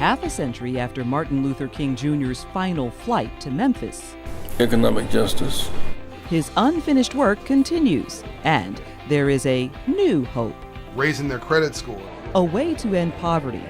half a century after Martin Luther King Jr.'s final flight to Memphis. Economic justice. His unfinished work continues, and there is a new hope. Raising their credit score. A way to end poverty.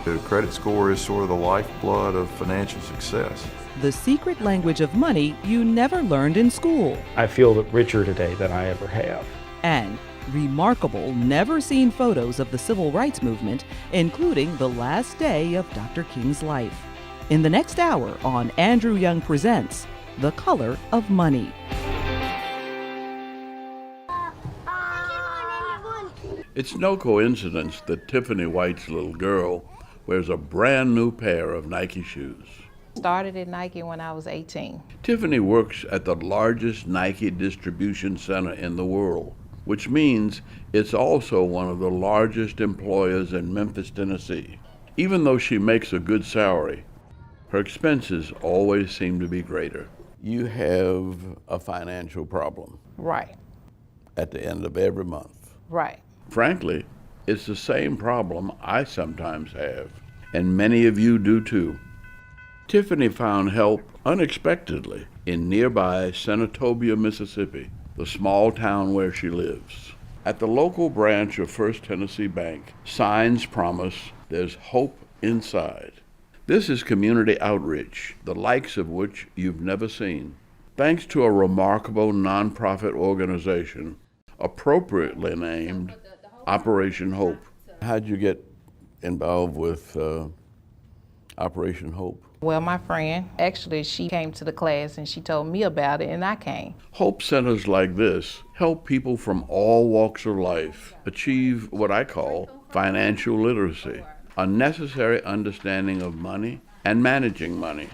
The credit score is sort of the lifeblood of financial success. The secret language of money you never learned in school. I feel richer today than I ever have. And remarkable, never-seen photos of the civil rights movement, including the last day of Dr. King's life. In the next hour on Andrew Young Presents The Color of Money. It's no coincidence that Tiffany White's little girl wears a brand new pair of Nike shoes. Started at Nike when I was 18. Tiffany works at the largest Nike distribution center in the world, which means it's also one of the largest employers in Memphis, Tennessee. Even though she makes a good salary, her expenses always seem to be greater. You have a financial problem. Right. At the end of every month. Right. Frankly, it's the same problem I sometimes have, and many of you do too. Tiffany found help unexpectedly in nearby Senatobia, Mississippi, the small town where she lives. At the local branch of First Tennessee Bank, signs promise there's hope inside. This is community outreach, the likes of which you've never seen. Thanks to a remarkable nonprofit organization, appropriately named Operation Hope. How'd you get involved with Operation Hope? Well, my friend, actually, she came to the class and she told me about it and I came. Hope centers like this help people from all walks of life achieve what I call financial literacy, a necessary understanding of money and managing money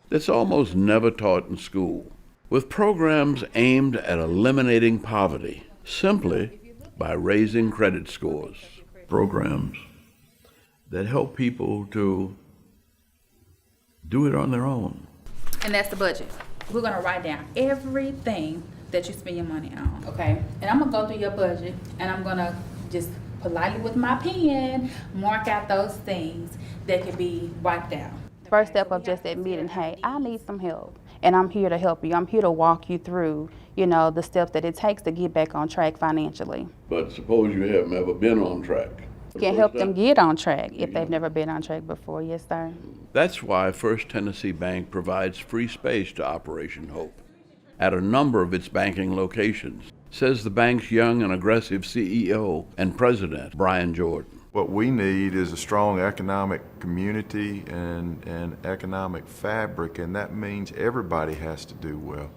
that's almost never taught in school, with programs aimed at eliminating poverty simply by raising credit scores. Programs that help people to do it on their own. And that's the budget. We're gonna write down everything that you spend your money on, okay? And I'm gonna go through your budget and I'm gonna just politely with my pen mark out those things that can be wiped out. First step of just admitting, hey, I need some help and I'm here to help you. I'm here to walk you through, the steps that it takes to get back on track financially. But suppose you haven't ever been on track. Can help them get on track if they've never been on track before. Yes, sir. That's why First Tennessee Bank provides free space to Operation Hope at a number of its banking locations, says the bank's young and aggressive CEO and president, Brian Jordan. What we need is a strong economic community and economic fabric, and that means everybody has to do well.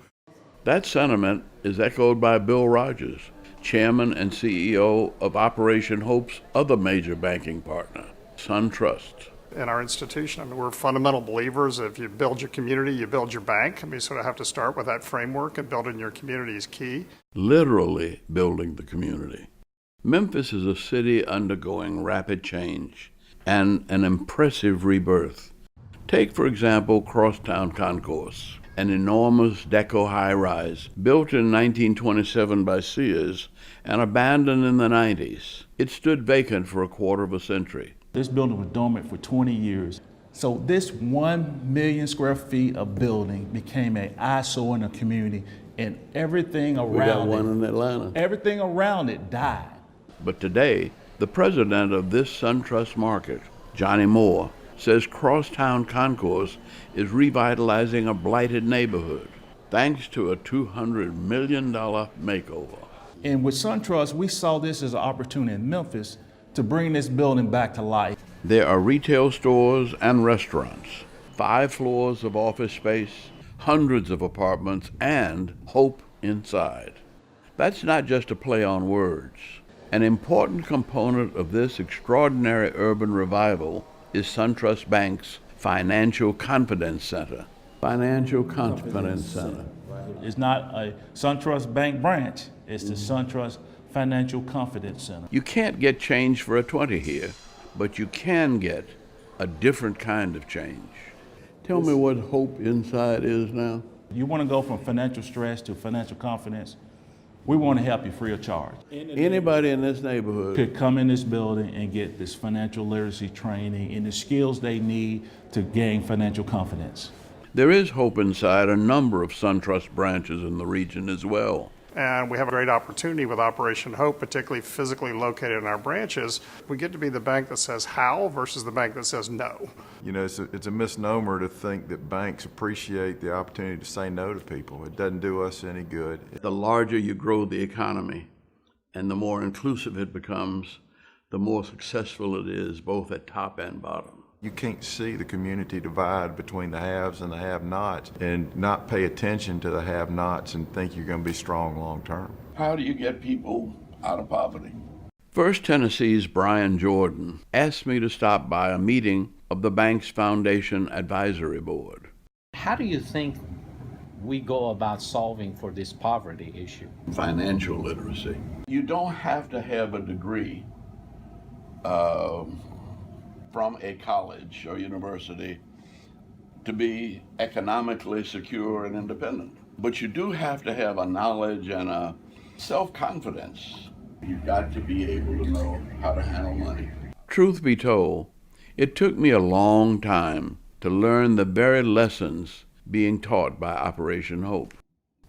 That sentiment is echoed by Bill Rogers, chairman and CEO of Operation Hope's other major banking partner, SunTrust. In our institution, we're fundamental believers. If you build your community, you build your bank. We sort of have to start with that framework, and building your community is key. Literally building the community. Memphis is a city undergoing rapid change and an impressive rebirth. Take, for example, Crosstown Concourse, an enormous deco high-rise built in 1927 by Sears and abandoned in the 90s. It stood vacant for a quarter of a century. This building was dormant for 20 years. So this 1 million square feet of building became an eyesore in the community, and everything around We got one in Atlanta. Everything around it died. But today, the president of this SunTrust market, Johnny Moore, says Crosstown Concourse is revitalizing a blighted neighborhood thanks to a $200 million makeover. And with SunTrust, we saw this as an opportunity in Memphis to bring this building back to life. There are retail stores and restaurants, 5 floors of office space, hundreds of apartments, and hope inside. That's not just a play on words. An important component of this extraordinary urban revival is SunTrust Bank's Financial Confidence Center. Financial Confidence Center. It's not a SunTrust Bank branch, it's the SunTrust Financial Confidence Center. You can't get change for a 20 here, but you can get a different kind of change. Tell me what hope inside is now. You want to go from financial stress to financial confidence. We want to help you free of charge. Anybody in this neighborhood Could come in this building and get this financial literacy training and the skills they need to gain financial confidence. There is hope inside a number of SunTrust branches in the region as well. And we have a great opportunity with Operation Hope, particularly physically located in our branches. We get to be the bank that says how versus the bank that says no. You know, it's a misnomer to think that banks appreciate the opportunity to say no to people. It doesn't do us any good. The larger you grow the economy and the more inclusive it becomes, the more successful it is both at top and bottom. You can't see the community divide between the haves and the have-nots and not pay attention to the have-nots and think you're going to be strong long-term. How do you get people out of poverty? First Tennessee's Brian Jordan asked me to stop by a meeting of the bank's Foundation Advisory Board. How do you think we go about solving for this poverty issue? Financial literacy. You don't have to have a degree from a college or university to be economically secure and independent. But you do have to have a knowledge and a self-confidence. You've got to be able to know how to handle money. Truth be told, it took me a long time to learn the very lessons being taught by Operation Hope.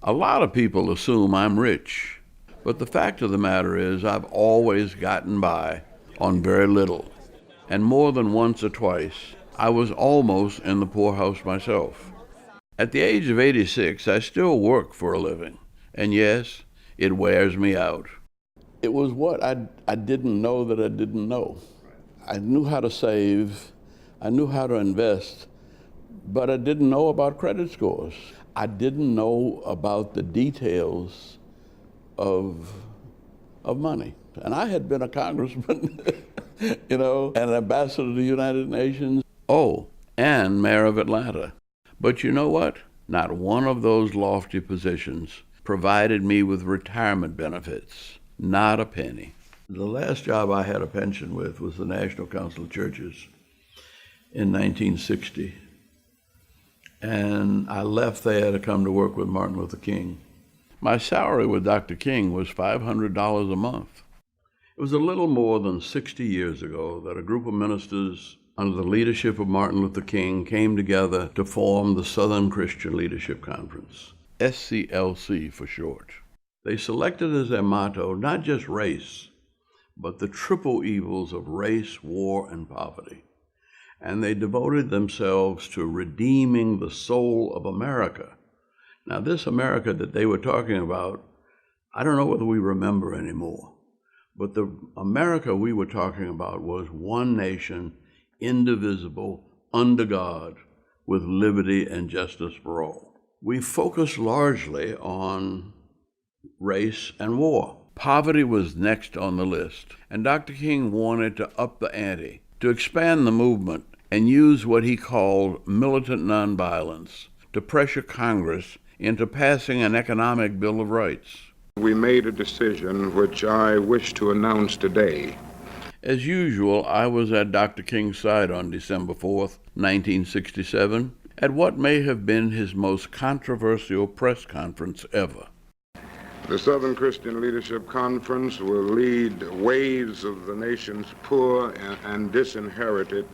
A lot of people assume I'm rich, but the fact of the matter is I've always gotten by on very little. And more than once or twice, I was almost in the poorhouse myself. At the age of 86, I still work for a living. And yes, it wears me out. It was what I didn't know that I didn't know. I knew how to save, I knew how to invest, but I didn't know about credit scores. I didn't know about the details of money. And I had been a congressman, you know, and an ambassador to the United Nations. Oh, and mayor of Atlanta. But you know what? Not one of those lofty positions provided me with retirement benefits. Not a penny. The last job I had a pension with was the National Council of Churches in 1960. And I left there to come to work with Martin Luther King. My salary with Dr. King was $500 a month. It was a little more than 60 years ago that a group of ministers under the leadership of Martin Luther King came together to form the Southern Christian Leadership Conference, SCLC for short. They selected as their motto not just race, but the triple evils of race, war, and poverty. And they devoted themselves to redeeming the soul of America. Now, this America that they were talking about, I don't know whether we remember anymore, but the America we were talking about was one nation, indivisible, under God, with liberty and justice for all. We focused largely on race and war. Poverty was next on the list, and Dr. King wanted to up the ante, to expand the movement and use what he called militant nonviolence to pressure Congress into passing an economic Bill of Rights. We made a decision which I wish to announce today. As usual, I was at Dr. King's side on December 4th, 1967, at what may have been his most controversial press conference ever. The Southern Christian Leadership Conference will lead waves of the nation's poor and disinherited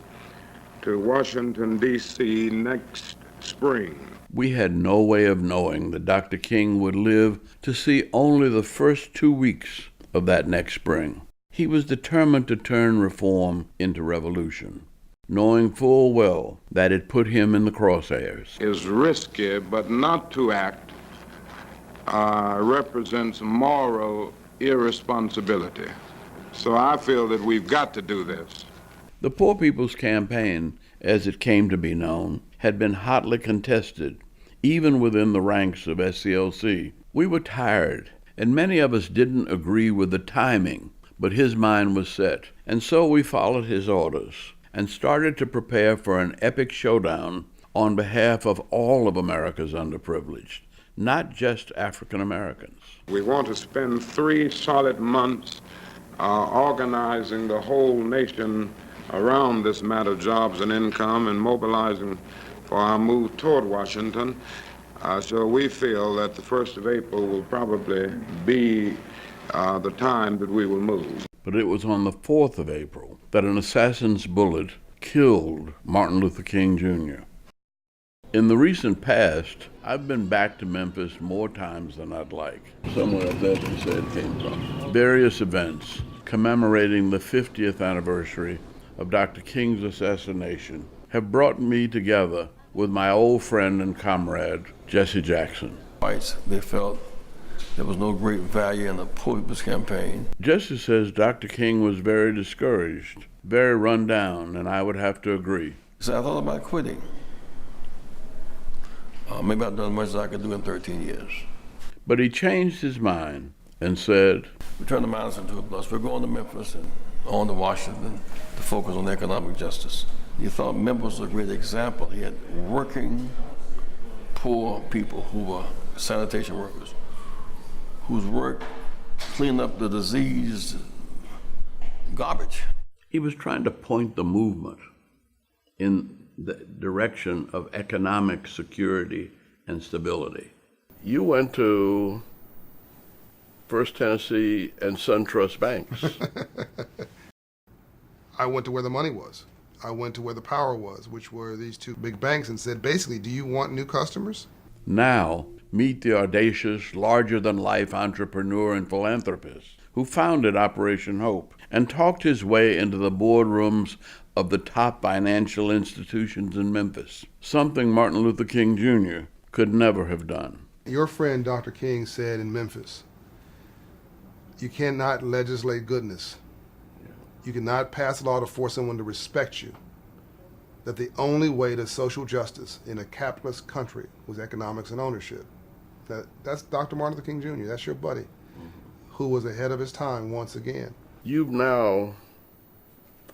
to Washington, D.C. next spring. We had no way of knowing that Dr. King would live to see only the first 2 weeks of that next spring. He was determined to turn reform into revolution, knowing full well that it put him in the crosshairs. Is risky, but not to act represents moral irresponsibility. So I feel that we've got to do this. The Poor People's Campaign, as it came to be known, had been hotly contested, even within the ranks of SCLC. We were tired, and many of us didn't agree with the timing, but his mind was set, and so we followed his orders and started to prepare for an epic showdown on behalf of all of America's underprivileged, not just African Americans. We want to spend 3 solid months organizing the whole nation around this matter of jobs and income and mobilizing for our move toward Washington. So we feel that the 1st of April will probably be the time that we will move. But it was on the 4th of April that an assassin's bullet killed Martin Luther King Jr. In the recent past, I've been back to Memphis more times than I'd like. Somewhere up there, they said it came from. Various events commemorating the 50th anniversary of Dr. King's assassination have brought me together with my old friend and comrade, Jesse Jackson. Whites, they felt there was no great value in the Poor People's Campaign. Jesse says Dr. King was very discouraged, very run down, and I would have to agree. So I thought about quitting. Maybe I've done as much as I could do in 13 years. But he changed his mind and said, We turned the Madison to a bus. We're going to Memphis and on to Washington to focus on economic justice. He thought Memphis was a great example. He had working, poor people who were sanitation workers, whose work cleaned up the diseased garbage. He was trying to point the movement in the direction of economic security and stability. You went to First Tennessee and SunTrust banks. I went to where the money was. I went to where the power was, which were these two big banks, and said, basically, do you want new customers? Now, meet the audacious, larger-than-life entrepreneur and philanthropist who founded Operation Hope and talked his way into the boardrooms of the top financial institutions in Memphis, something Martin Luther King Jr. could never have done. Your friend, Dr. King, said in Memphis, you cannot legislate goodness. You cannot pass a law to force someone to respect you. That the only way to social justice in a capitalist country was economics and ownership. That's Dr. Martin Luther King Jr., that's your buddy, who was ahead of his time once again. You've now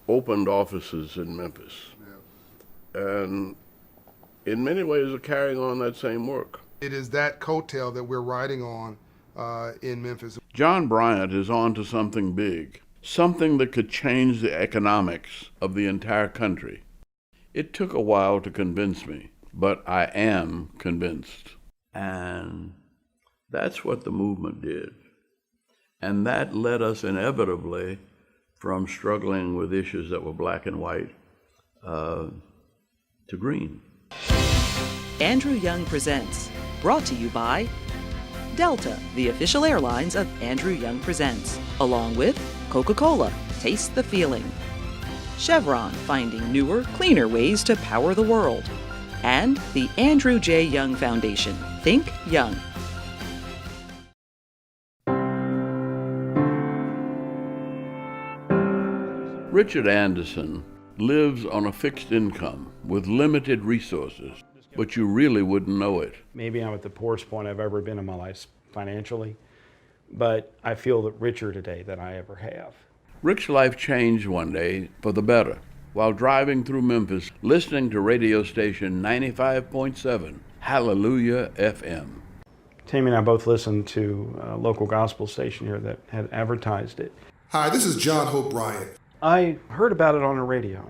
opened offices in Memphis, and in many ways are carrying on that same work. It is that coattail that we're riding on in Memphis. John Bryant is on to something big, something that could change the economics of the entire country. It took a while to convince me, but I am convinced. And that's what the movement did. And that led us inevitably from struggling with issues that were black and white to green. Andrew Young Presents, brought to you by Delta, the official airlines of Andrew Young Presents, along with Coca-Cola, taste the feeling. Chevron, finding newer, cleaner ways to power the world. And the Andrew J. Young Foundation, Think Young. Richard Anderson lives on a fixed income with limited resources, but you really wouldn't know it. Maybe I'm at the poorest point I've ever been in my life financially, but I feel that richer today than I ever have. Rick's life changed one day for the better while driving through Memphis, listening to radio station 95.7 Hallelujah FM. Tammy and I both listened to a local gospel station here that had advertised it. Hi, this is John Hope Bryant. I heard about it on the radio.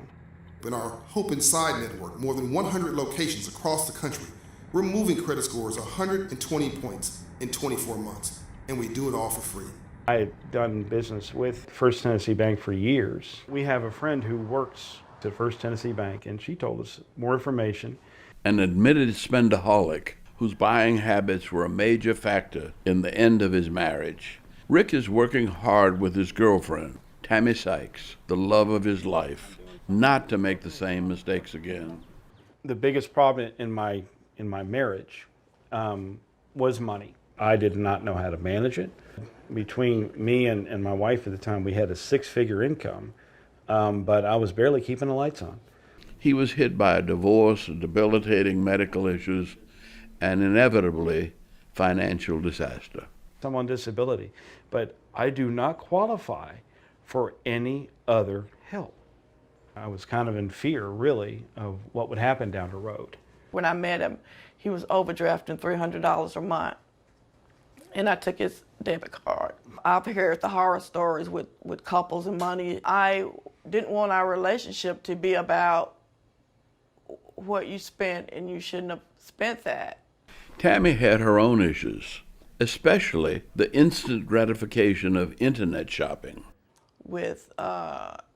In our Hope Inside network, more than 100 locations across the country, we're moving credit scores 120 points in 24 months, and we do it all for free. I had done business with First Tennessee Bank for years. We have a friend who works at First Tennessee Bank, and she told us more information. An admitted spendaholic whose buying habits were a major factor in the end of his marriage. Rick is working hard with his girlfriend, Tammy Sykes, the love of his life, not to make the same mistakes again. The biggest problem in my marriage was money. I did not know how to manage it. Between me and my wife at the time, we had a 6-figure income, but I was barely keeping the lights on. He was hit by a divorce, debilitating medical issues, and inevitably financial disaster. I'm on disability, but I do not qualify for any other help. I was kind of in fear, really, of what would happen down the road. When I met him, he was overdrafting $300 a month, and I took his debit card. I've heard the horror stories with couples and money. I didn't want our relationship to be about what you spent, and you shouldn't have spent that. Tammy had her own issues, especially the instant gratification of internet shopping. With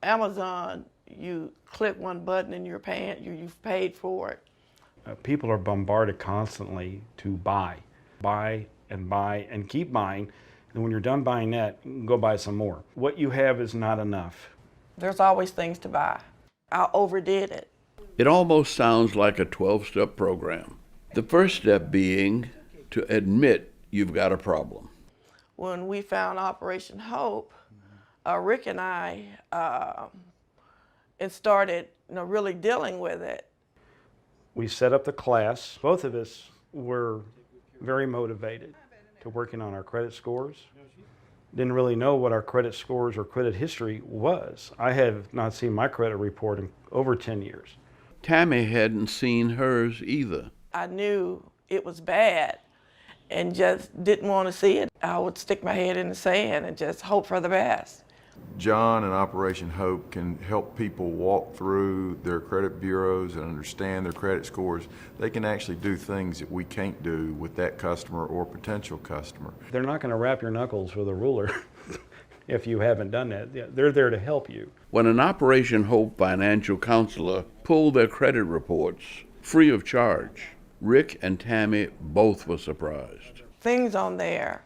Amazon, you click one button and you've paid for it. People are bombarded constantly to buy and keep buying. And when you're done buying that, go buy some more. What you have is not enough. There's always things to buy. I overdid it. It almost sounds like a 12-step program. The first step being to admit you've got a problem. When we found Operation Hope, Rick and I and started really dealing with it. We set up the class. Both of us were very motivated to working on our credit scores. Didn't really know what our credit scores or credit history was. I have not seen my credit report in over 10 years. Tammy hadn't seen hers either. I knew it was bad and just didn't want to see it. I would stick my head in the sand and just hope for the best. John and Operation Hope can help people walk through their credit bureaus and understand their credit scores. They can actually do things that we can't do with that customer or potential customer. They're not going to wrap your knuckles with a ruler if you haven't done that. They're there to help you. When an Operation Hope financial counselor pulled their credit reports free of charge, Rick and Tammy both were surprised. Things on there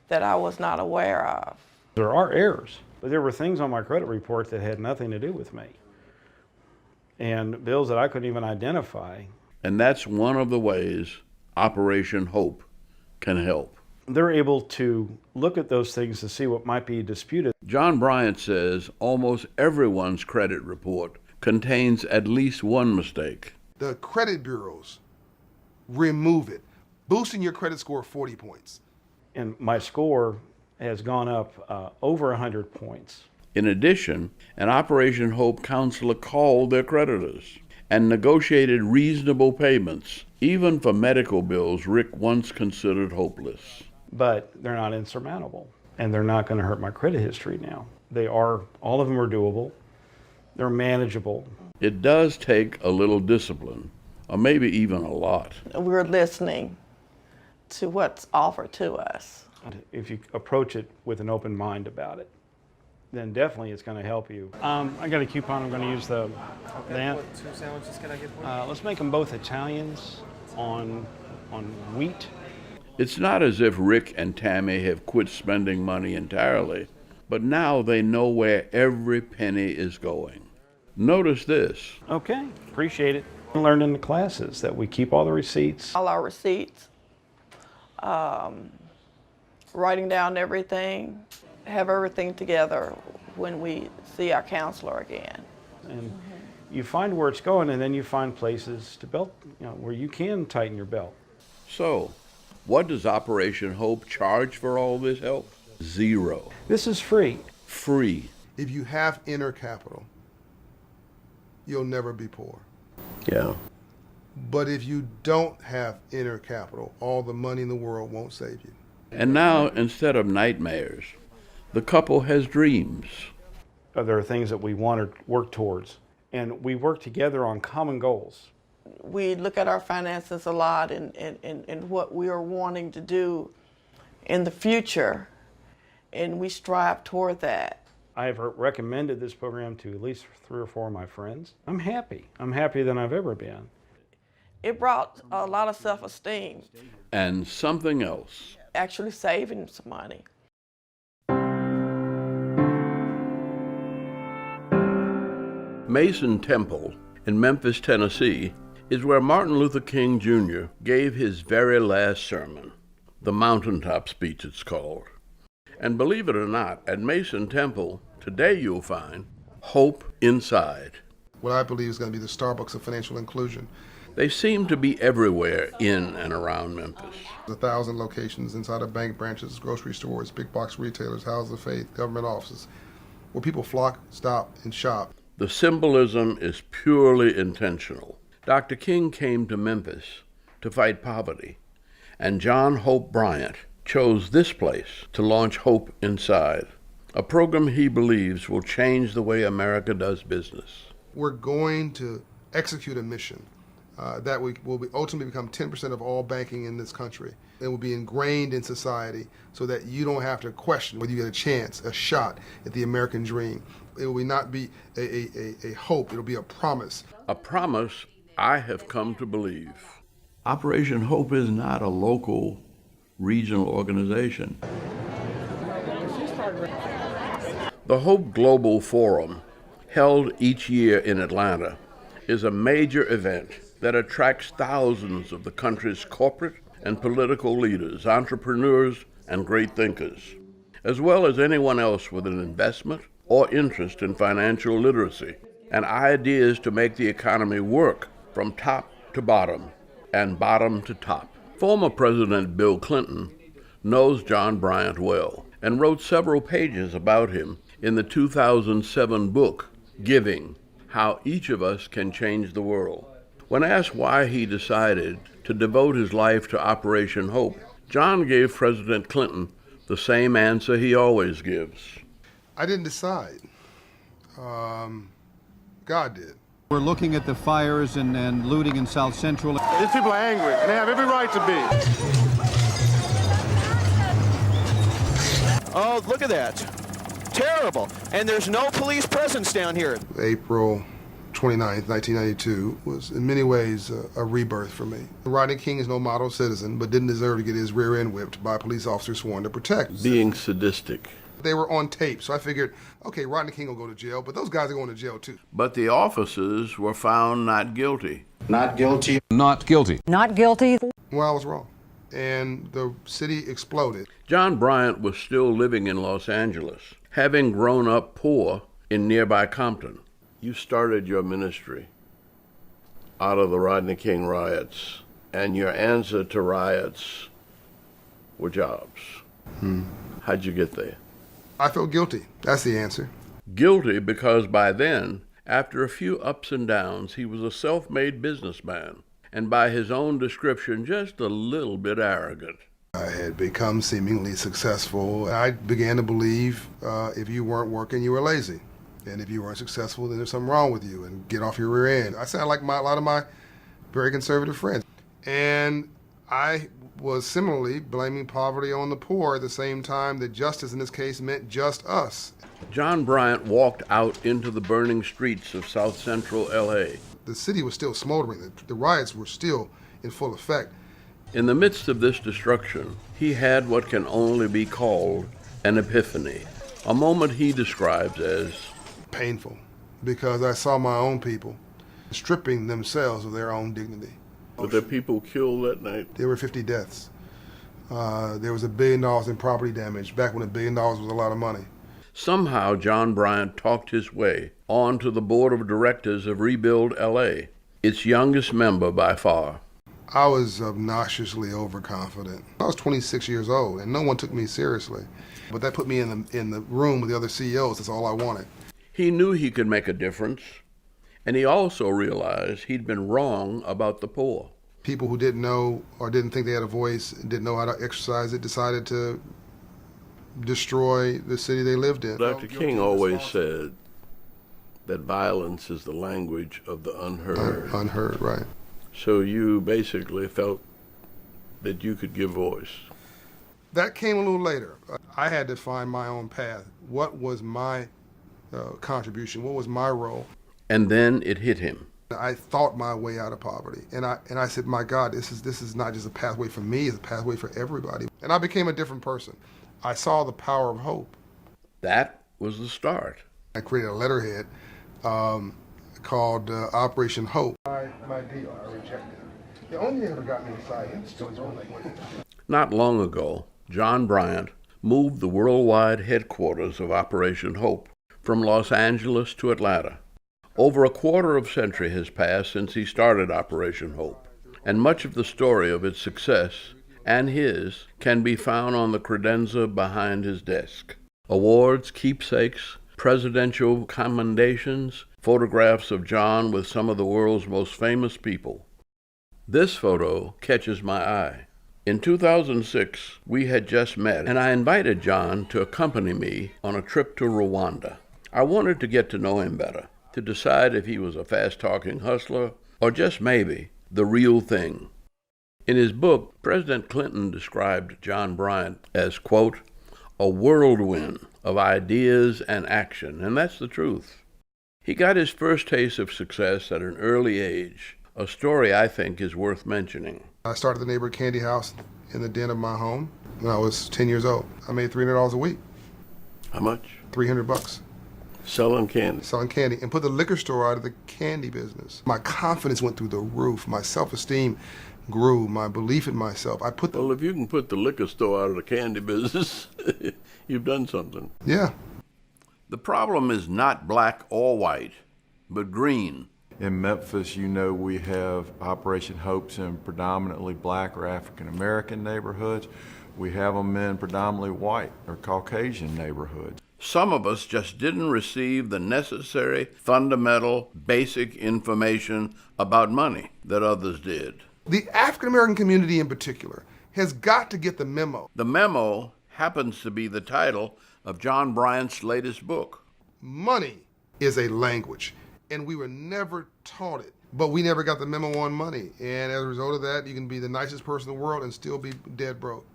that I was not aware of. There are errors, but there were things on my credit report that had nothing to do with me, and bills that I couldn't even identify. And that's one of the ways Operation Hope can help. They're able to look at those things to see what might be disputed. John Bryant says almost everyone's credit report contains at least one mistake. The credit bureaus remove it, boosting your credit score 40 points. And my score has gone up over 100 points. In addition, an Operation Hope counselor called their creditors and negotiated reasonable payments, even for medical bills Rick once considered hopeless. But they're not insurmountable, and they're not going to hurt my credit history now. All of them are doable. They're manageable. It does take a little discipline, or maybe even a lot. We're listening to what's offered to us. If you approach it with an open mind about it, then definitely it's going to help you. I got a coupon. I'm going to use that. What 2 sandwiches can I get for you? Let's make them both Italians on wheat. It's not as if Rick and Tammy have quit spending money entirely, but now they know where every penny is going. Notice this. Okay, appreciate it. I learned in the classes that we keep all the receipts. All our receipts, writing down everything, have everything together when we see our counselor again. And you find where it's going, and then you find places to belt, where you can tighten your belt. So, what does Operation Hope charge for all this help? $0. This is free. Free. If you have inner capital, you'll never be poor. Yeah. But if you don't have inner capital, all the money in the world won't save you. And now, instead of nightmares, the couple has dreams. There are things that we want to work towards, and we work together on common goals. We look at our finances a lot and what we are wanting to do in the future, and we strive toward that. I have recommended this program to at least 3 or 4 of my friends. I'm happy. I'm happier than I've ever been. It brought a lot of self-esteem. And something else. Actually saving some money. Mason Temple in Memphis, Tennessee, is where Martin Luther King Jr. gave his very last sermon. The Mountaintop Speech, it's called. And believe it or not, at Mason Temple, today you'll find hope inside. What I believe is going to be the Starbucks of financial inclusion. They seem to be everywhere in and around Memphis. 1,000 locations inside of bank branches, grocery stores, big box retailers, houses of faith, government offices, where people flock, stop, and shop. The symbolism is purely intentional. Dr. King came to Memphis to fight poverty, and John Hope Bryant chose this place to launch Hope Inside, a program he believes will change the way America does business. We're going to execute a mission that will ultimately become 10% of all banking in this country. It will be ingrained in society so that you don't have to question whether you get a chance, a shot at the American dream. It will not be a hope, it'll be a promise. A promise I have come to believe. Operation Hope is not a local, regional organization. The Hope Global Forum, held each year in Atlanta, is a major event that attracts thousands of the country's corporate and political leaders, entrepreneurs, and great thinkers, as well as anyone else with an investment or interest in financial literacy and ideas to make the economy work from top to bottom and bottom to top. Former President Bill Clinton knows John Bryant well and wrote several pages about him in the 2007 book, Giving: How Each of Us Can Change the World. When asked why he decided to devote his life to Operation Hope, John gave President Clinton the same answer he always gives. I didn't decide. God did. We're looking at the fires and looting in South Central. These people are angry, and they have every right to be. Oh, look at that. Terrible. And there's no police presence down here. April 29th, 1992 was in many ways a rebirth for me. Rodney King is no model citizen, but didn't deserve to get his rear end whipped by police officers sworn to protect. Being sadistic. They were on tape, so I figured, okay, Rodney King will go to jail, but those guys are going to jail too. But the officers were found not guilty. Not guilty. Not guilty. Not guilty. Well, I was wrong. And the city exploded. John Bryant was still living in Los Angeles, having grown up poor in nearby Compton. You started your ministry out of the Rodney King riots, and your answer to riots were jobs. How'd you get there? I felt guilty. That's the answer. Guilty because by then, after a few ups and downs, he was a self-made businessman, and by his own description, just a little bit arrogant. I had become seemingly successful. I began to believe if you weren't working, you were lazy. And if you weren't successful, then there's something wrong with you, and get off your rear end. I sound like a lot of my very conservative friends. And I was similarly blaming poverty on the poor at the same time that justice in this case meant just us. John Bryant walked out into the burning streets of South Central L.A. The city was still smoldering. The riots were still in full effect. In the midst of this destruction, he had what can only be called an epiphany, a moment he describes as painful, because I saw my own people stripping themselves of their own dignity. Were there people killed that night? There were 50 deaths. There was $1 billion in property damage, back when $1 billion was a lot of money. Somehow John Bryant talked his way onto the board of directors of Rebuild LA, its youngest member by far. I was obnoxiously overconfident. I was 26 years old, and no one took me seriously. But that put me in the room with the other CEOs. That's all I wanted. He knew he could make a difference, and he also realized he'd been wrong about the poor. People who didn't know or didn't think they had a voice, didn't know how to exercise it, decided to destroy the city they lived in. Dr. King always said that violence is the language of the unheard. Unheard, right. So you basically felt that you could give voice. That came a little later. I had to find my own path. What was my contribution? What was my role? And then it hit him. I thought my way out of poverty, and I said, my God, this is not just a pathway for me; it's a pathway for everybody. And I became a different person. I saw the power of hope. That was the start. I created a letterhead called Operation Hope. My deal, I rejected it. The only thing that got me excited was one thing. Not long ago, John Bryant moved the worldwide headquarters of Operation Hope from Los Angeles to Atlanta. Over a quarter of a century has passed since he started Operation Hope, and much of the story of its success and his can be found on the credenza behind his desk. Awards, keepsakes, presidential commendations, photographs of John with some of the world's most famous people. This photo catches my eye. In 2006, we had just met, and I invited John to accompany me on a trip to Rwanda. I wanted to get to know him better, to decide if he was a fast-talking hustler or just maybe the real thing. In his book, President Clinton described John Bryant as, quote, a whirlwind of ideas and action, and that's the truth. He got his first taste of success at an early age, a story I think is worth mentioning. I started the neighborhood candy house in the den of my home when I was 10 years old. I made $300 a week. How much? $300. Selling candy. Selling candy, and put the liquor store out of the candy business. My confidence went through the roof. My self-esteem grew. My belief in myself. Well, if you can put the liquor store out of the candy business, you've done something. Yeah. The problem is not black or white, but green. In Memphis, you know, we have Operation Hopes in predominantly black or African American neighborhoods. We have them in predominantly white or Caucasian neighborhoods. Some of us just didn't receive the necessary, fundamental, basic information about money that others did. The African American community in particular has got to get the memo. The memo happens to be the title of John Bryant's latest book. Money is a language, and we were never taught it. But we never got the memo on money, and as a result of that, you can be the nicest person in the world and still be dead broke.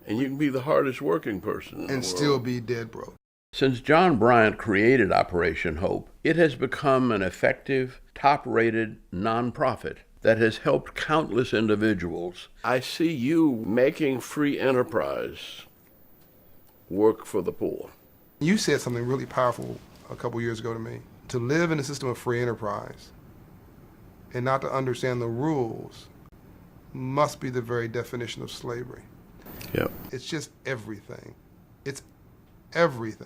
And you can be the hardest working person in and the still world. be dead broke. Since John Bryant created Operation Hope, it has become an effective, top-rated nonprofit that has helped countless individuals. I see you making free enterprise work for the poor. You said something really powerful a couple years ago to me. To live in a system of free enterprise and not to understand the rules must be the very definition of slavery. Yep. It's just everything. It's everything.